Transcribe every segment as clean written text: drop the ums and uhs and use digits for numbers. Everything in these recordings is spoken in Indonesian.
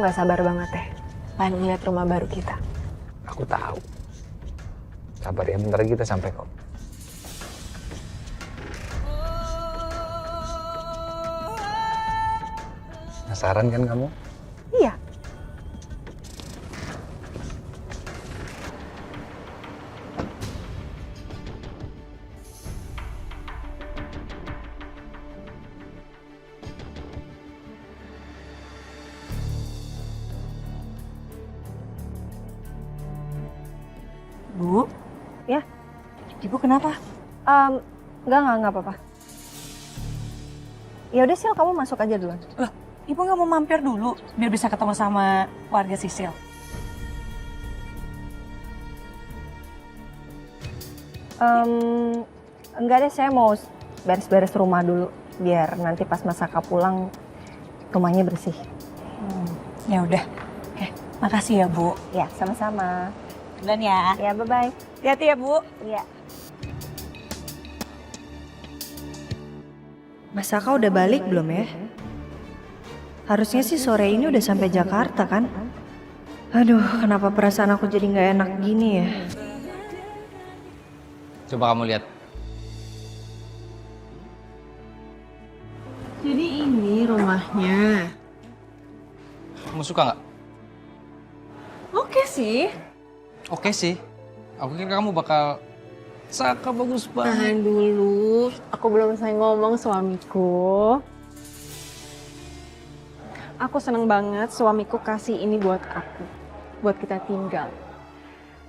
nggak sabar banget ya pengen lihat rumah baru kita. Aku tahu. Sabar ya, bentar lagi kita sampai kok. Penasaran kan kamu? Iya. Bu? Ya? Ibu kenapa? Enggak apa-apa. Ya udah Sil, kamu masuk aja duluan. Loh, Ibu nggak mau mampir dulu biar bisa ketemu sama warga Sisil? Enggak deh, saya mau beres-beres rumah dulu biar nanti pas Mas Saka pulang rumahnya bersih. Ya udah. Oke, makasih ya Bu. Ya, sama-sama. Dan ya. Ya, bye-bye. Hati-hati ya Bu. Iya. Mas Saka udah balik belum ya? Harusnya sih sore ini udah sampai Jakarta kan? Aduh, kenapa perasaan aku jadi nggak enak gini ya? Coba kamu lihat. Jadi ini rumahnya. Kamu suka nggak? Oke sih. Oke sih. Aku kira kamu bakal Saka bagus banget. Tahan dulu, aku belum selesai ngomong suamiku. Aku seneng banget suamiku kasih ini buat aku, buat kita tinggal.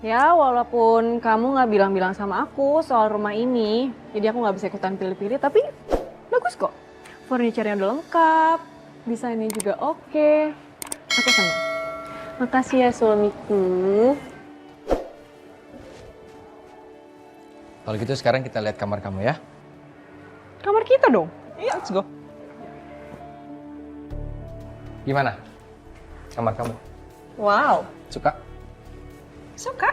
Ya, walaupun kamu nggak bilang-bilang sama aku soal rumah ini, jadi aku nggak bisa ikutan pilih-pilih, tapi bagus kok. Furniture-nya udah lengkap, desainnya juga oke. Aku seneng. Makasih ya suamiku. Kalau gitu sekarang kita lihat kamar kamu ya. Kamar kita dong. Iya, let's go. Gimana? Kamar kamu? Wow, Suka? suka.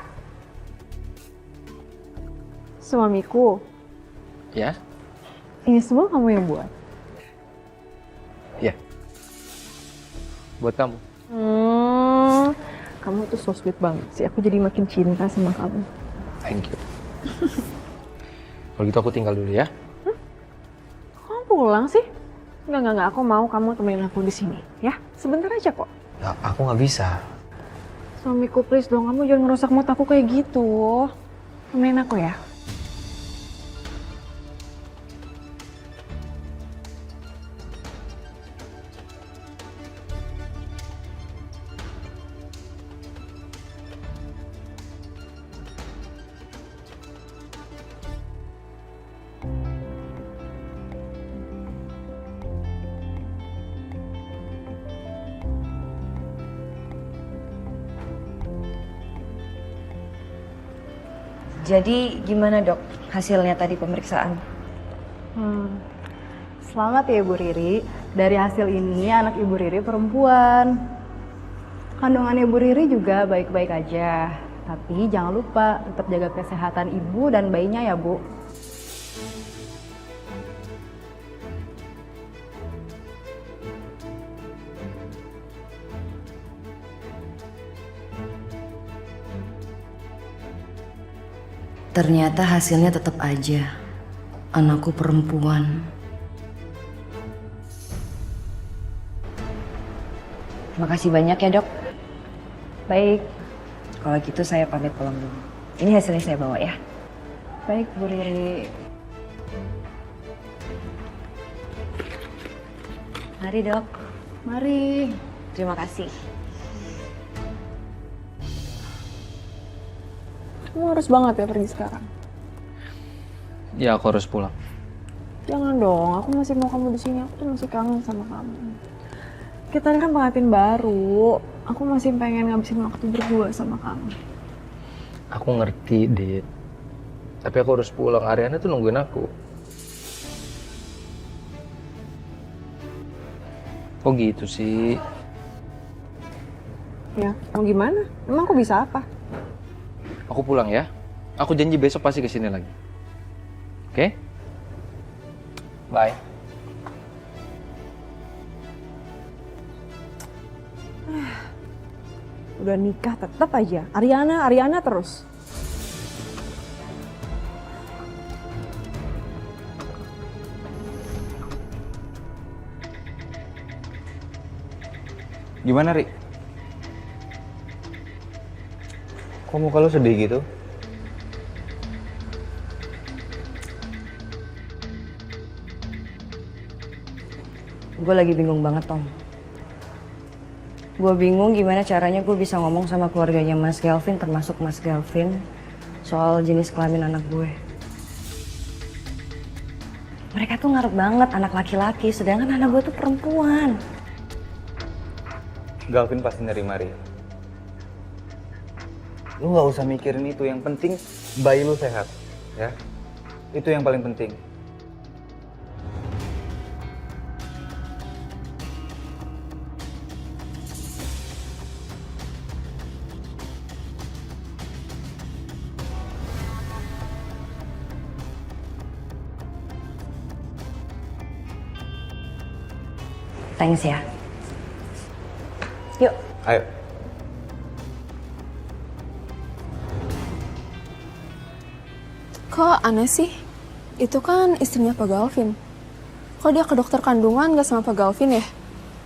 Suamiku, Ya? ini semua kamu yang buat. Iya. Buat kamu. Kamu tuh so sweet banget sih. Aku jadi makin cinta sama kamu. Thank you. Kalau gitu aku tinggal dulu ya. Kamu pulang sih? Enggak. Aku mau kamu temenin aku di sini, ya? Sebentar aja kok. Nah, aku nggak bisa. Suamiku, please dong. Kamu jangan ngerusak mood aku kayak gitu. Temenin aku ya. Jadi gimana dok hasilnya tadi pemeriksaan? Selamat ya Ibu Riri. Dari hasil ini anak Ibu Riri perempuan. Kandungan Ibu Riri juga baik-baik aja. Tapi jangan lupa tetap jaga kesehatan ibu dan bayinya ya Bu. Ternyata hasilnya tetap aja anakku perempuan. Makasih banyak ya dok. Baik, Kalau gitu saya pamit pulang dulu. Ini hasilnya saya bawa ya. baik Bu Riri. Mari dok. Mari. Terima kasih. Kamu harus banget ya pergi sekarang. Ya, aku harus pulang. Jangan dong, aku masih mau kamu di sini. Aku tuh masih kangen sama kamu. Kita kan pengantin baru. Aku masih pengen ngabisin waktu berdua sama kamu. Aku ngerti, Dit. Tapi aku harus pulang. Ariana tuh nungguin aku. Kok gitu sih? Ya, mau gimana? Emang aku bisa apa? Aku pulang ya. Aku janji besok pasti kesini lagi. Oke? Bye. Udah nikah tetap aja. Ariana terus. Gimana, Ri? Kok muka lu sedih gitu? Gue lagi bingung banget, Tom. Gue bingung gimana caranya gue bisa ngomong sama keluarganya Mas Galvin, termasuk Mas Galvin, soal jenis kelamin anak gue. Mereka tuh ngarep banget anak laki-laki, sedangkan anak gue tuh perempuan. Galvin pasti nerima, Ri. Lu nggak usah mikirin itu, yang penting bayi lu sehat, ya. Itu yang paling penting. Thanks ya. Yuk. Ayo. Kok aneh sih? Itu kan istrinya Pak Galvin. Kok dia ke dokter kandungan gak sama Pak Galvin ya?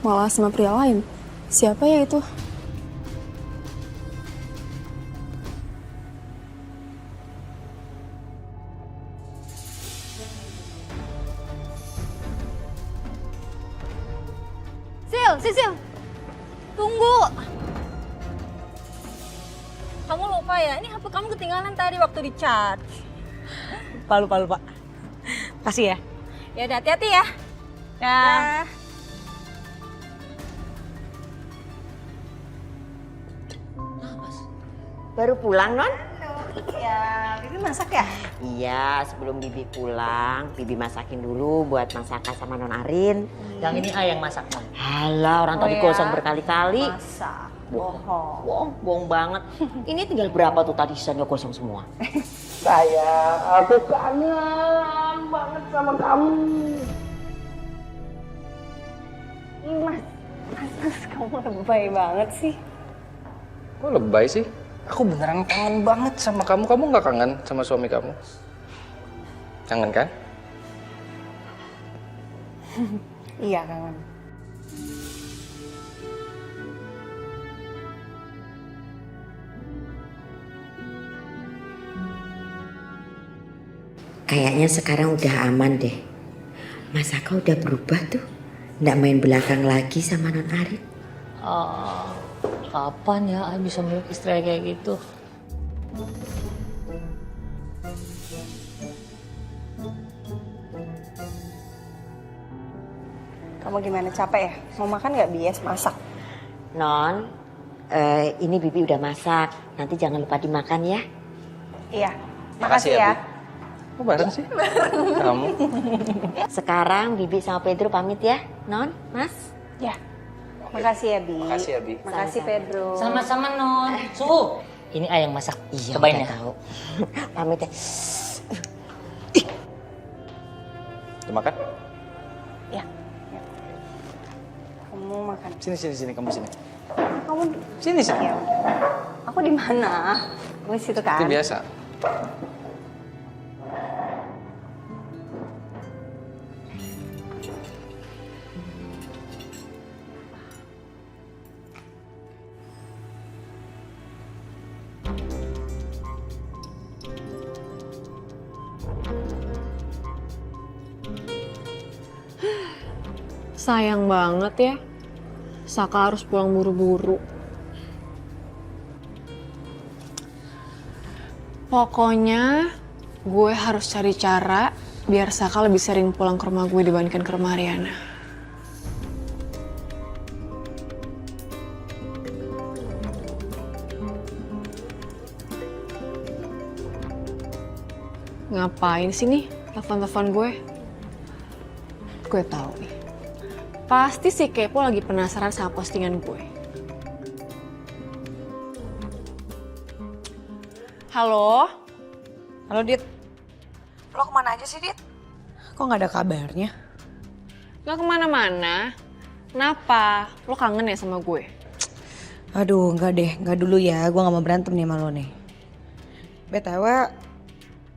Malah sama pria lain. Siapa ya itu? Sisil, tunggu. Kamu lupa ya? Ini HP kamu ketinggalan tadi waktu di charge. Lupa. Kasih ya. Ya udah, hati-hati ya. Ya. Baru pulang, Non? Ya, Bibi masak ya? Iya, sebelum Bibi pulang, Bibi masakin dulu buat masakan sama Non Arin. Yang ini yang masak, Non. Halah, orang tadi ya? gosong berkali-kali. Masak. Bohong banget. Ini tinggal berapa tuh tadi sisanya gosong semua? Sayang, aku kangen banget sama kamu. Mas, kamu lebay banget sih. Kok lebay sih? Aku beneran kangen banget sama kamu. Kamu nggak kangen sama suami kamu? Kangen kan? Iya, kangen. Kayaknya sekarang udah aman deh. Mas Aka udah berubah tuh. Nggak main belakang lagi sama Non Arin. Kapan ya Ay bisa meluk istri kayak gitu? Kamu gimana, capek ya? Mau makan nggak, Bias? Masak. Non, ini Bibi udah masak. Nanti jangan lupa dimakan ya. Iya, Makasih makasih ya, ya. Kok bareng sih? Kamu? Sekarang Bibi sama Pedro pamit ya, Non, Mas. Ya, makasih ya, Bi. Makasih ya, Bi. Makasih, Pedro. Sama-sama, Non. Suhu. Ini Ay yang masak. Iya, Cobain udah ya. tahu. Pamit ya. Udah makan? Ya. Kamu makan. Sini, kamu sini. Kamu Sini. ya udah. Aku di mana? Kamu di situ kan? Itu biasa. Sayang banget ya. Saka harus pulang buru-buru. Pokoknya gue harus cari cara biar Saka lebih sering pulang ke rumah gue dibandingkan ke rumah Ariana. Ngapain sih nih telepon-telepon gue? Gue tahu nih. Pasti si Kepo lagi penasaran sama postingan gue. Halo? Halo, Dit. Lo kemana aja sih, Dit? Kok nggak ada kabarnya? Gak kemana-mana. Kenapa? Lo kangen ya sama gue? Aduh, enggak deh, enggak dulu ya. Gue gak mau berantem nih sama lo nih. BTW,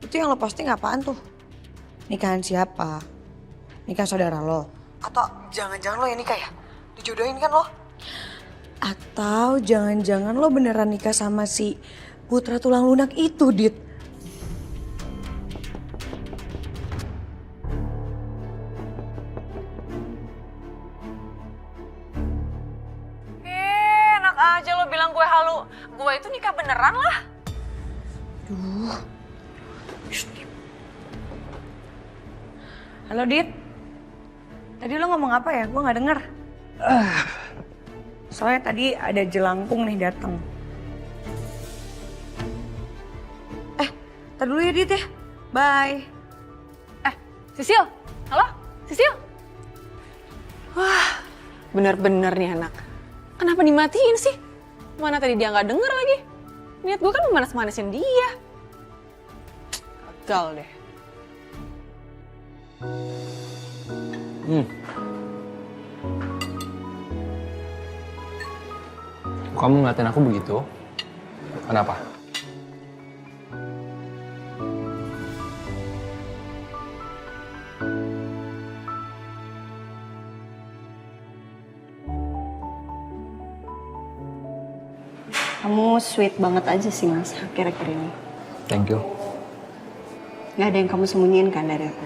itu yang lo posting apaan tuh? Nikahan siapa? Nikah saudara lo? Atau jangan-jangan lo yang nikah ya? Dijodohin kan lo? Atau jangan-jangan lo beneran nikah sama si putra tulang lunak itu, Dit? Enak aja lo bilang gue halu. Gue itu nikah beneran lah. Halo, Dit. Tadi lo ngomong apa ya? Gue gak denger. Soalnya tadi ada jelangkung nih datang. Tar dulu ya, Dit ya. Bye. Sisil, halo? Sisil? Wah, bener-bener nih anak. Kenapa dimatiin sih? Mana tadi dia nggak denger lagi? Niat gue kan memanas-manasin dia. Gagal deh. Kamu ngeliatin aku begitu? Kenapa? Kamu sweet banget aja sih Mas, akhir-akhir ini. Thank you. Gak ada yang kamu sembunyiin kan dari aku?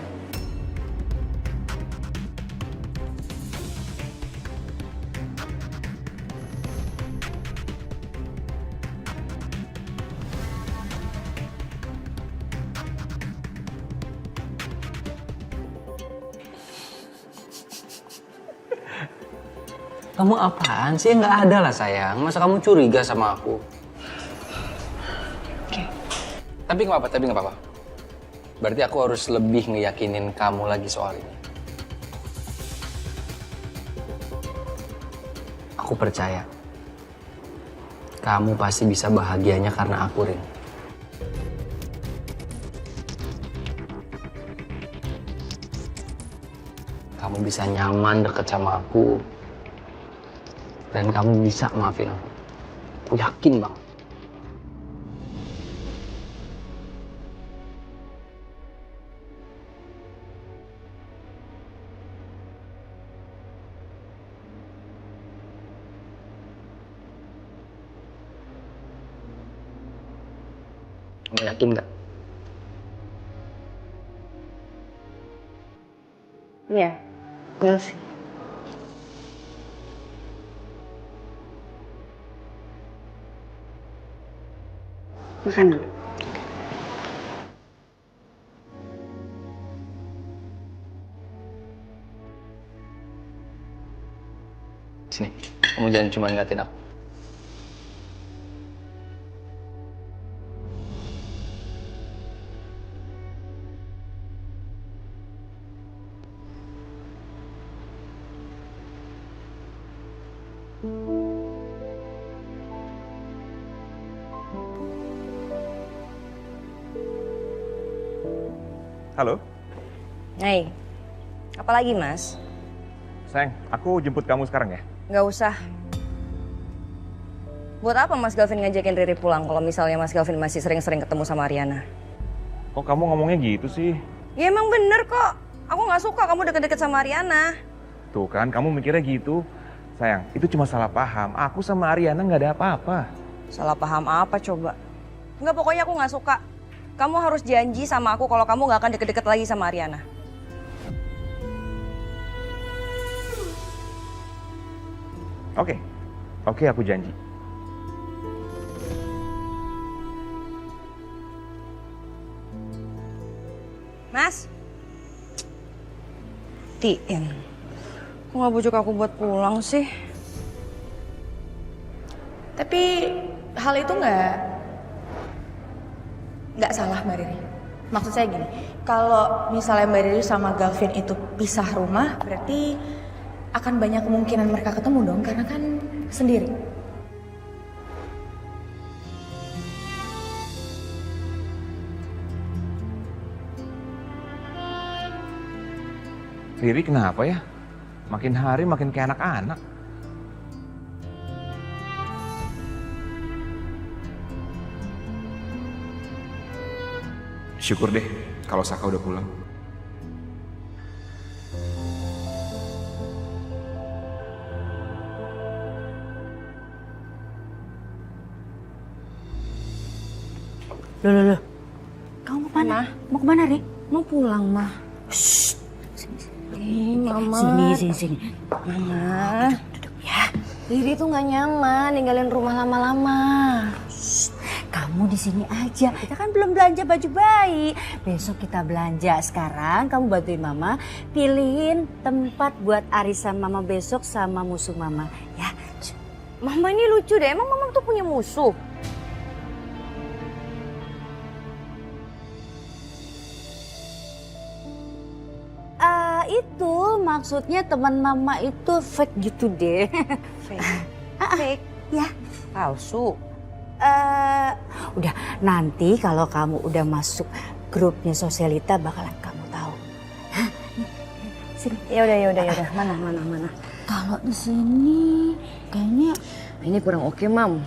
Kamu apaan sih? Nggak ada lah sayang. Masa kamu curiga sama aku? Oke. Tapi nggak apa-apa. Berarti aku harus lebih ngeyakinin kamu lagi soal ini. Aku percaya. Kamu pasti bisa bahagianya karena aku, Rin. Kamu bisa nyaman deket sama aku. Dan kamu bisa maafin aku. Aku yakin banget. Kamu yakin gak? Iya, we'll see. Makan dulu. Sini, kamu jangan cuma ngeliatin aku. Halo, Hai, apa lagi Mas? sayang, aku jemput kamu sekarang ya? Nggak usah. Buat apa Mas Galvin ngajakin Riri pulang kalau misalnya Mas Galvin masih sering-sering ketemu sama Ariana? Kok kamu ngomongnya gitu sih? Ya emang bener kok. Aku nggak suka kamu deket-deket sama Ariana. Tuh kan, kamu mikirnya gitu. Sayang, itu cuma salah paham. Aku sama Ariana nggak ada apa-apa. Salah paham apa coba? Nggak, pokoknya aku nggak suka. Kamu harus janji sama aku kalau kamu nggak akan deket-deket lagi sama Ariana. Oke, aku janji. Mas? Tien. Kok nggak bujuk aku buat pulang sih? Tapi hal itu nggak salah Mbak Riri. Maksud saya gini, kalau misalnya Mbak Riri sama Galvin itu pisah rumah, berarti akan banyak kemungkinan mereka ketemu dong, karena kan sendiri. Riri kenapa ya? Makin hari makin kayak anak-anak. Syukur deh kalau Saka udah pulang. Loh. Kamu mau kemana? Mau kemana, Rik? Mau pulang, Mah. Mama. Sini. Mama. Duduk ya. Riri tuh nggak nyaman ninggalin rumah lama-lama. Kamu di sini aja. Kita kan belum belanja baju bayi. Besok kita belanja. Sekarang kamu bantuin Mama pilihin tempat buat arisan Mama besok sama musuh Mama. Ya. Mama ini lucu deh. Emang Mama tuh punya musuh? Itu maksudnya teman Mama itu fake gitu deh. Fake? Ya. Palsu. Udah nanti kalau kamu udah masuk grupnya Sosialita bakalan kamu tahu. Hah? Sini. Ya udah. Mana? Kalau di sini kayaknya Ini kurang oke, Mam.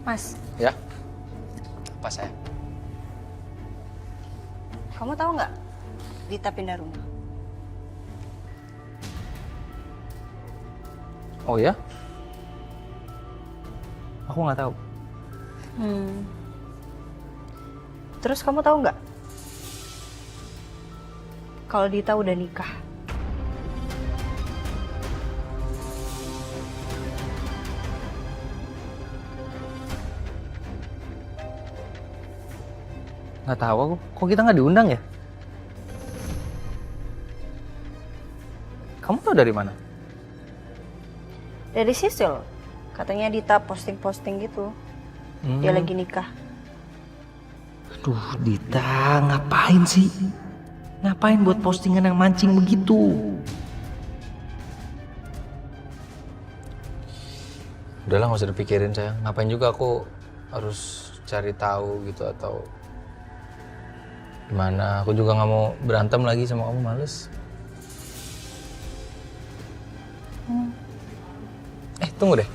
Mas, Ya? Apa sayang? kamu tahu nggak Dita pindah rumah? Oh ya? Aku nggak tahu. Terus kamu tahu nggak kalau Dita udah nikah? Nggak tahu aku. Kok kita nggak diundang ya? Kamu tahu dari mana? Dari Sisil. Katanya Dita posting-posting gitu. Dia lagi nikah. Aduh, Dita, ngapain sih? Ngapain buat postingan yang mancing begitu? Udahlah, nggak usah dipikirin sayang. Ngapain juga aku harus cari tahu gitu atau gimana? Aku juga nggak mau berantem lagi sama kamu, males. Tunggu deh.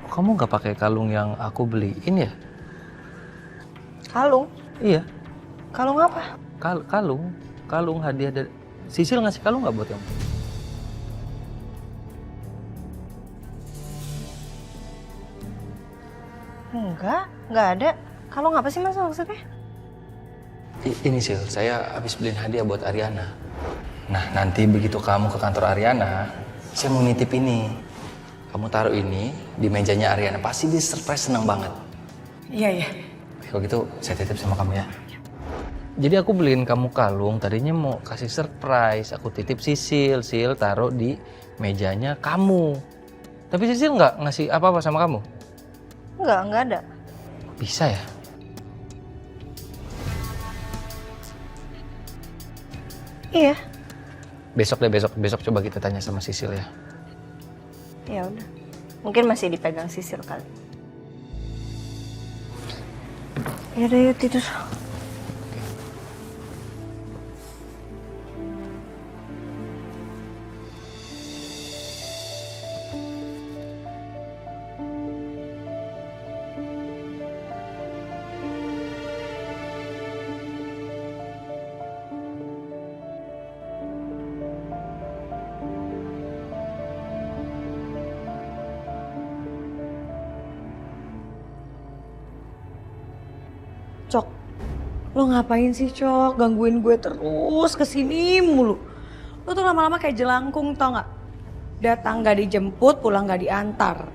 Kok kamu nggak pakai kalung yang aku beliin ya? Kalung? Iya. Kalung apa? Kalung hadiah dari Sisil. Ngasih kalung nggak buat kamu? Enggak ada. Kalung apa sih Mas maksudnya? Ini Sil, saya habis beliin hadiah buat Ariana. Nah, nanti begitu kamu ke kantor Ariana, saya mau nitip ini. Kamu taruh ini di mejanya Ariana, pasti dia surprise, senang banget. Iya. Kalau gitu saya titip sama kamu ya. Jadi aku beliin kamu kalung, tadinya mau kasih surprise. Aku titip Sisil taruh di mejanya kamu. Tapi Sisil nggak ngasih apa-apa sama kamu? Enggak ada. Bisa ya? Iya. Besok coba kita tanya sama Sisil ya. Ya udah. Mungkin masih dipegang Sisil kali. Ya udah yuk tidur. Cok, lo ngapain sih Cok? Gangguin gue terus kesini mulu. Lo tuh lama-lama kayak jelangkung tau gak? Datang gak dijemput, pulang gak diantar.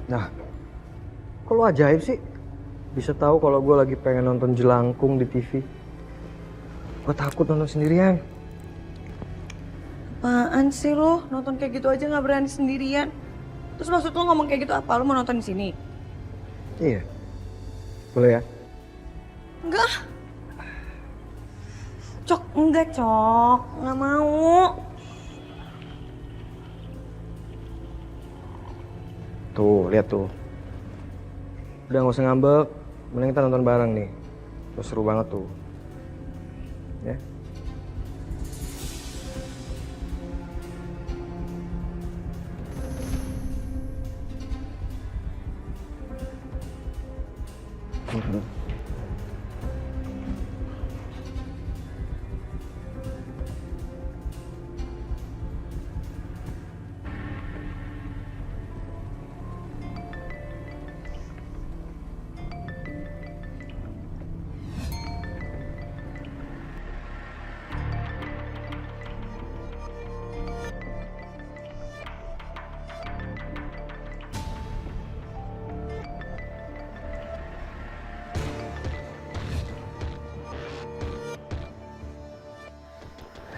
Nah, kok lo ajaib sih? Bisa tahu kalau gue lagi pengen nonton jelangkung di TV. Gue takut nonton sendirian. Apaan sih lo? Nonton kayak gitu aja gak berani sendirian. Terus maksud lo ngomong kayak gitu apa? Lo mau nonton di sini? Iya. Boleh ya? Enggak. Cok, enggak Cok. Nggak mau. Tuh, lihat tuh. Udah gak usah ngambek. Mending kita nonton bareng nih. Tuh, seru banget tuh. Ya.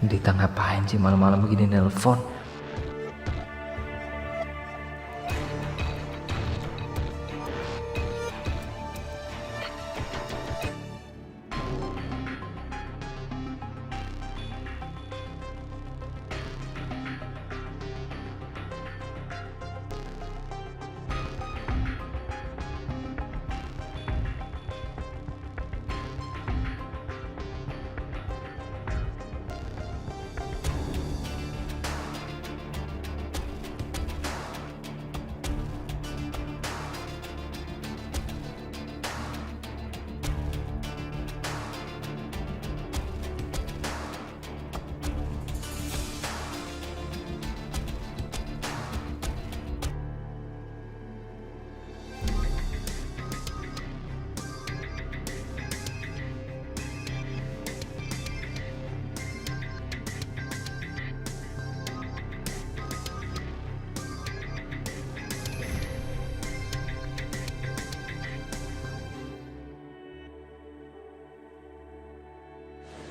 Dita ngapain sih malam-malam begini nelpon?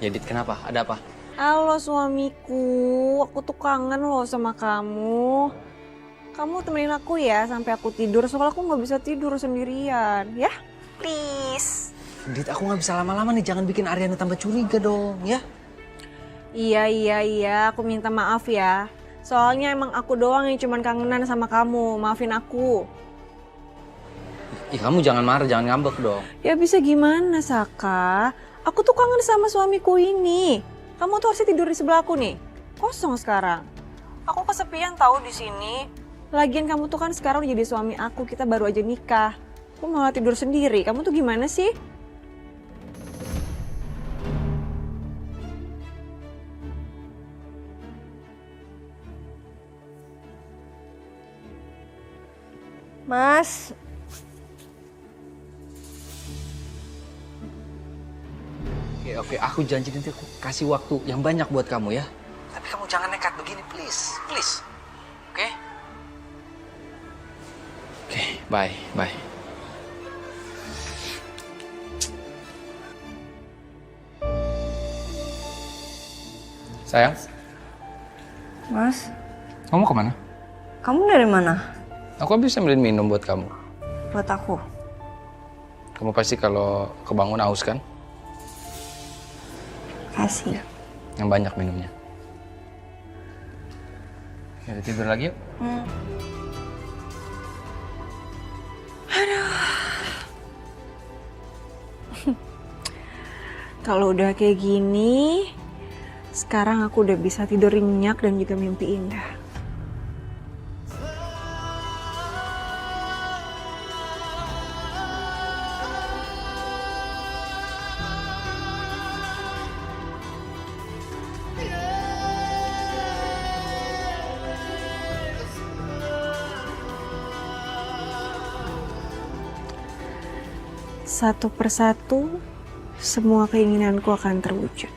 Ya Dit, kenapa? Ada apa? Halo suamiku, aku tuh kangen loh sama kamu. Kamu temenin aku ya sampai aku tidur, soalnya aku nggak bisa tidur sendirian, ya? Please. Dit, aku nggak bisa lama-lama nih, jangan bikin Aryana tambah curiga dong, ya? Iya, aku minta maaf ya. Soalnya emang aku doang yang cuman kangenan sama kamu, maafin aku. Ih, kamu jangan marah, jangan ngambek dong. Ya bisa gimana, Saka? Aku tuh kangen sama suamiku ini. Kamu tuh harusnya tidur di sebelah aku nih. Kosong sekarang. Aku kesepian tahu di sini. Lagian kamu tuh kan sekarang udah jadi suami aku, kita baru aja nikah. Aku malah tidur sendiri. Kamu tuh gimana sih? Mas, Oke, aku janji nanti aku kasih waktu yang banyak buat kamu ya. Tapi kamu jangan nekat begini, please. Oke? Oke, bye. Sayang, Mas, kamu kemana? kamu dari mana? Aku habis ambilin minum buat kamu. Buat aku. Kamu pasti kalau kebangun haus kan? Kasih. Yang banyak minumnya. Ya, tidur lagi yuk. Kalau udah kayak gini, sekarang aku udah bisa tidur nyenyak dan juga mimpi indah. Satu persatu, semua keinginanku akan terwujud.